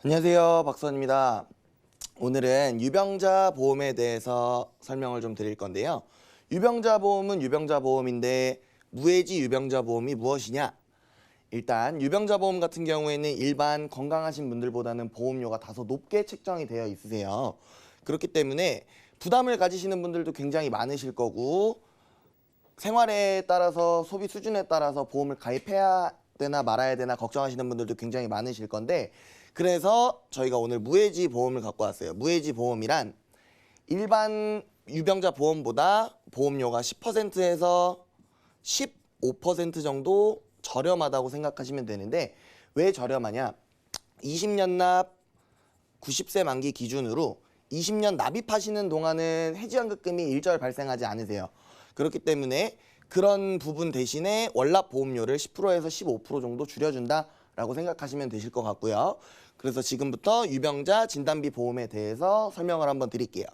안녕하세요, 박선입니다. 오늘은 유병자 보험에 대해서 설명을 좀 드릴 건데요. 유병자 보험은 유병자 보험인데 무해지 유병자 보험이 무엇이냐? 일단 유병자 보험 같은 경우에는 일반 건강하신 분들보다는 보험료가 다소 높게 책정이 되어 있으세요. 그렇기 때문에 부담을 가지시는 분들도 굉장히 많으실 거고, 생활에 따라서 소비 수준에 따라서 보험을 가입해야 되나 말아야 되나 걱정하시는 분들도 굉장히 많으실 건데, 그래서 저희가 오늘 무해지 보험을 갖고 왔어요. 무해지 보험이란 일반 유병자 보험보다 보험료가 10%에서 15% 정도 저렴하다고 생각하시면 되는데, 왜 저렴하냐? 20년 납 90세 만기 기준으로 20년 납입하시는 동안은 해지환급금이 일절 발생하지 않으세요. 그렇기 때문에 그런 부분 대신에 월납 보험료를 10%에서 15% 정도 줄여준다라고 생각하시면 되실 것 같고요. 그래서 지금부터 유병자 진단비 보험에 대해서 설명을 한번 드릴게요.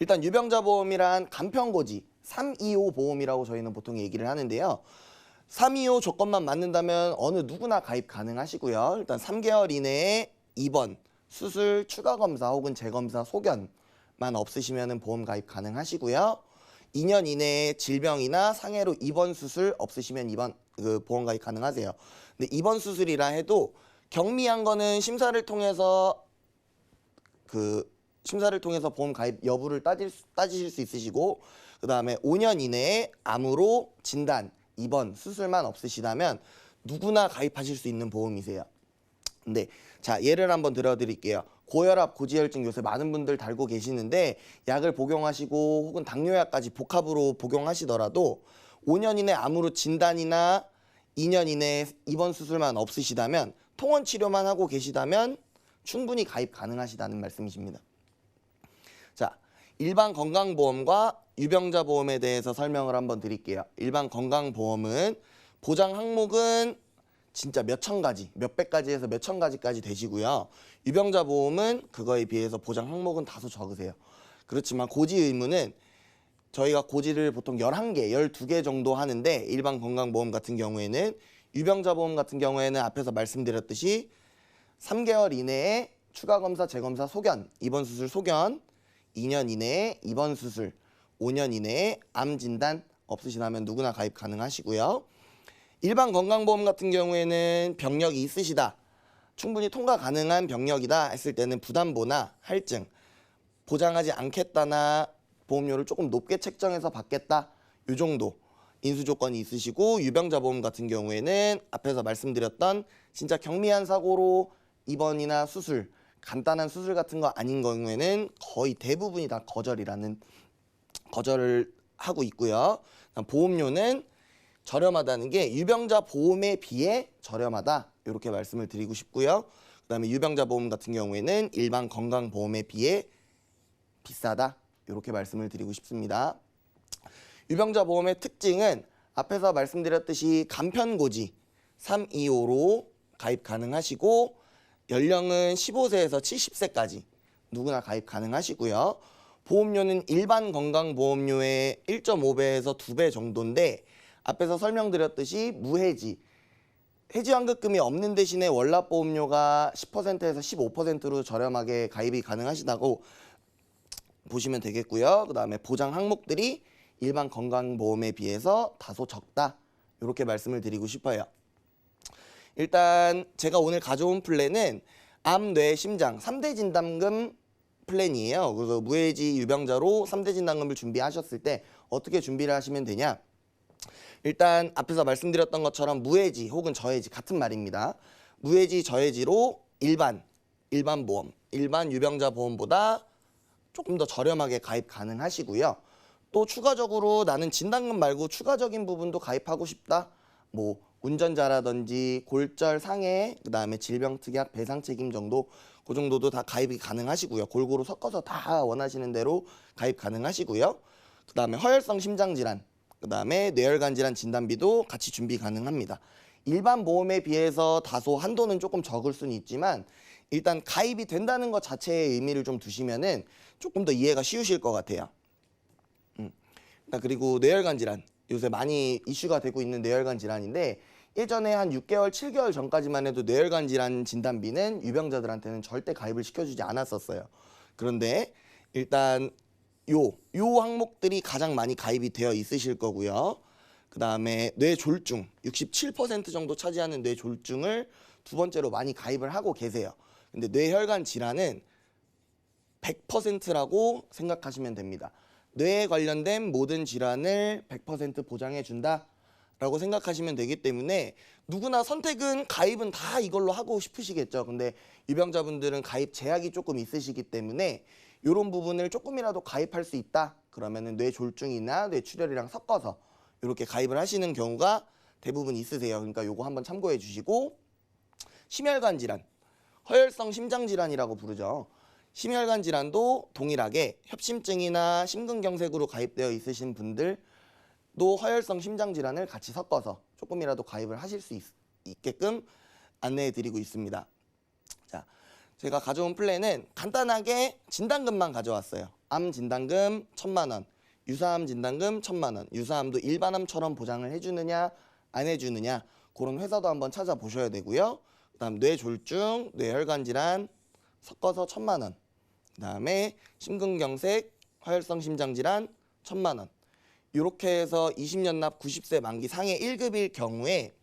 일단 유병자 보험이란 간편고지 325 보험이라고 저희는 보통 얘기를 하는데요. 325 조건만 맞는다면 어느 누구나 가입 가능하시고요. 일단 3개월 이내에 입원, 수술, 추가 검사 혹은 재검사, 소견만 없으시면 보험 가입 가능하시고요. 2년 이내에 질병이나 상해로 입원 수술 없으시면 보험 가입 가능하세요. 근데 입원 수술이라 해도 경미한 거는 심사를 통해서 보험 가입 여부를 따지실 수 있으시고, 그 다음에 5년 이내에 암으로 진단, 입원, 수술만 없으시다면 누구나 가입하실 수 있는 보험이세요. 근데 자, 예를 한번 들어드릴게요. 고혈압, 고지혈증 요새 많은 분들 달고 계시는데 약을 복용하시고 혹은 당뇨약까지 복합으로 복용하시더라도 5년 이내 암으로 진단이나 2년 이내에 입원 수술만 없으시다면, 통원 치료만 하고 계시다면 충분히 가입 가능하시다는 말씀이십니다. 자, 일반 건강보험과 유병자 보험에 대해서 설명을 한번 드릴게요. 일반 건강보험은 보장 항목은 진짜 몇천 가지, 몇백 가지에서 몇천 가지까지 되시고요. 유병자 보험은 그거에 비해서 보장 항목은 다소 적으세요. 그렇지만 고지 의무는 저희가 고지를 보통 11개, 12개 정도 하는데, 일반 건강보험 같은 경우에는, 유병자 보험 같은 경우에는 앞에서 말씀드렸듯이 3개월 이내에 추가검사, 재검사, 소견, 입원 수술 소견, 2년 이내에 입원 수술, 5년 이내에 암 진단 없으시다면 누구나 가입 가능하시고요. 일반 건강보험 같은 경우에는 병력이 있으시다, 충분히 통과 가능한 병력이다 했을 때는 부담보나 할증, 보장하지 않겠다나 보험료를 조금 높게 책정해서 받겠다, 이 정도 인수 조건이 있으시고, 유병자 보험 같은 경우에는 앞에서 말씀드렸던 진짜 경미한 사고로 입원이나 수술, 간단한 수술 같은 거 아닌 경우에는 거의 대부분이 다 거절을 하고 있고요. 보험료는 저렴하다는 게 유병자 보험에 비해 저렴하다, 이렇게 말씀을 드리고 싶고요. 그 다음에 유병자 보험 같은 경우에는 일반 건강보험에 비해 비싸다, 이렇게 말씀을 드리고 싶습니다. 유병자 보험의 특징은 앞에서 말씀드렸듯이 간편고지 325로 가입 가능하시고, 연령은 15세에서 70세까지 누구나 가입 가능하시고요. 보험료는 일반 건강보험료의 1.5배에서 2배 정도인데, 앞에서 설명드렸듯이 무해지, 해지환급금이 없는 대신에 월납보험료가 10%에서 15%로 저렴하게 가입이 가능하시다고 보시면 되겠고요. 그 다음에 보장 항목들이 일반 건강보험에 비해서 다소 적다, 이렇게 말씀을 드리고 싶어요. 일단 제가 오늘 가져온 플랜은 암, 뇌, 심장 3대 진단금 플랜이에요. 그래서 무해지 유병자로 3대 진단금을 준비하셨을 때 어떻게 준비를 하시면 되냐? 일단 앞에서 말씀드렸던 것처럼 무해지 혹은 저해지 같은 말입니다. 무해지, 저해지로 일반 보험, 일반 유병자 보험보다 조금 더 저렴하게 가입 가능하시고요. 또 추가적으로 나는 진단금 말고 추가적인 부분도 가입하고 싶다, 뭐 운전자라든지 골절, 상해, 그 다음에 질병 특약, 배상 책임 정도, 그 정도도 다 가입이 가능하시고요. 골고루 섞어서 다 원하시는 대로 가입 가능하시고요. 그 다음에 허혈성 심장질환, 그 다음에 뇌혈관 질환 진단비도 같이 준비 가능합니다. 일반 보험에 비해서 다소 한도는 조금 적을 수는 있지만, 일단 가입이 된다는 것 자체의 의미를 좀 두시면은 조금 더 이해가 쉬우실 것 같아요. 그리고 뇌혈관 질환, 요새 많이 이슈가 되고 있는 뇌혈관 질환인데, 예전에 한 6개월, 7개월 전까지만 해도 뇌혈관 질환 진단비는 유병자들한테는 절대 가입을 시켜주지 않았었어요. 그런데 일단 요 항목들이 가장 많이 가입이 되어 있으실 거고요. 그 다음에 뇌졸중, 67% 정도 차지하는 뇌졸중을 두 번째로 많이 가입을 하고 계세요. 근데 뇌혈관 질환은 100%라고 생각하시면 됩니다. 뇌에 관련된 모든 질환을 100% 보장해 준다 라고 생각하시면 되기 때문에 누구나 선택은 가입은 다 이걸로 하고 싶으시겠죠. 근데 유병자분들은 가입 제약이 조금 있으시기 때문에 이런 부분을 조금이라도 가입할 수 있다 그러면은 뇌졸중이나 뇌출혈이랑 섞어서 이렇게 가입을 하시는 경우가 대부분 있으세요. 그러니까 요거 한번 참고해 주시고, 심혈관 질환, 허혈성 심장 질환이라고 부르죠. 심혈관 질환도 동일하게 협심증이나 심근경색으로 가입되어 있으신 분들도 허혈성 심장 질환을 같이 섞어서 조금이라도 가입을 하실 수 있게끔 안내해 드리고 있습니다. 자, 제가 가져온 플랜은 간단하게 진단금만 가져왔어요. 암 진단금 1,000만 원, 유사암 진단금 1,000만 원. 유사암도 일반암처럼 보장을 해주느냐 안 해주느냐 그런 회사도 한번 찾아보셔야 되고요. 그다음 뇌졸중, 뇌혈관 질환 섞어서 1,000만 원. 그다음에 심근경색, 허혈성 심장질환 1,000만 원. 이렇게 해서 20년 납 90세 만기 상해 1급일 경우에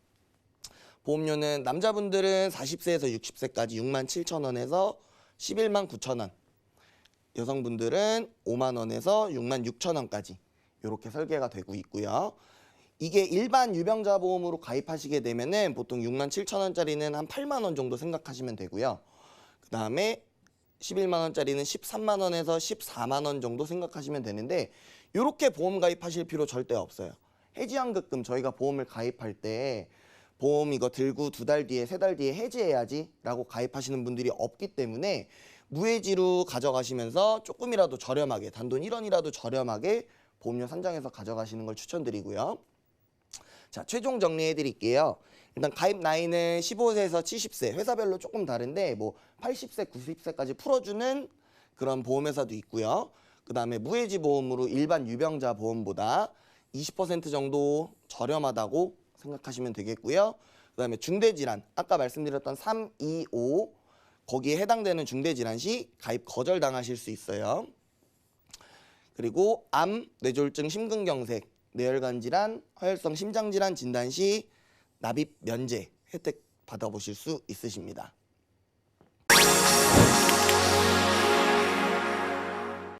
보험료는 남자분들은 40세에서 60세까지 67,000원에서 119,000원, 여성분들은 5만원에서 66,000원까지 이렇게 설계가 되고 있고요. 이게 일반 유병자 보험으로 가입하시게 되면은 보통 67,000원짜리는 한 8만원 정도 생각하시면 되고요. 그 다음에 11만원짜리는 13만원에서 14만원 정도 생각하시면 되는데, 이렇게 보험 가입하실 필요 절대 없어요. 해지연극금, 저희가 보험을 가입할 때 보험 이거 들고 2달 뒤에 3달 뒤에 해지해야지 라고 가입하시는 분들이 없기 때문에 무해지로 가져가시면서 조금이라도 저렴하게, 단돈 1원이라도 저렴하게 보험료 산정해서 가져가시는 걸 추천드리고요. 자, 최종 정리해 드릴게요. 일단 가입 나이는 15세에서 70세, 회사별로 조금 다른데 뭐 80세, 90세까지 풀어주는 그런 보험회사도 있고요. 그 다음에 무해지 보험으로 일반 유병자 보험보다 20% 정도 저렴하다고 생각하시면 되겠고요. 그 다음에 중대질환, 아까 말씀드렸던 3, 2, 5 거기에 해당되는 중대질환 시 가입 거절당하실 수 있어요. 그리고 암, 뇌졸중, 심근경색, 뇌혈관 질환, 허혈성 심장질환 진단 시 납입 면제 혜택 받아보실 수 있으십니다.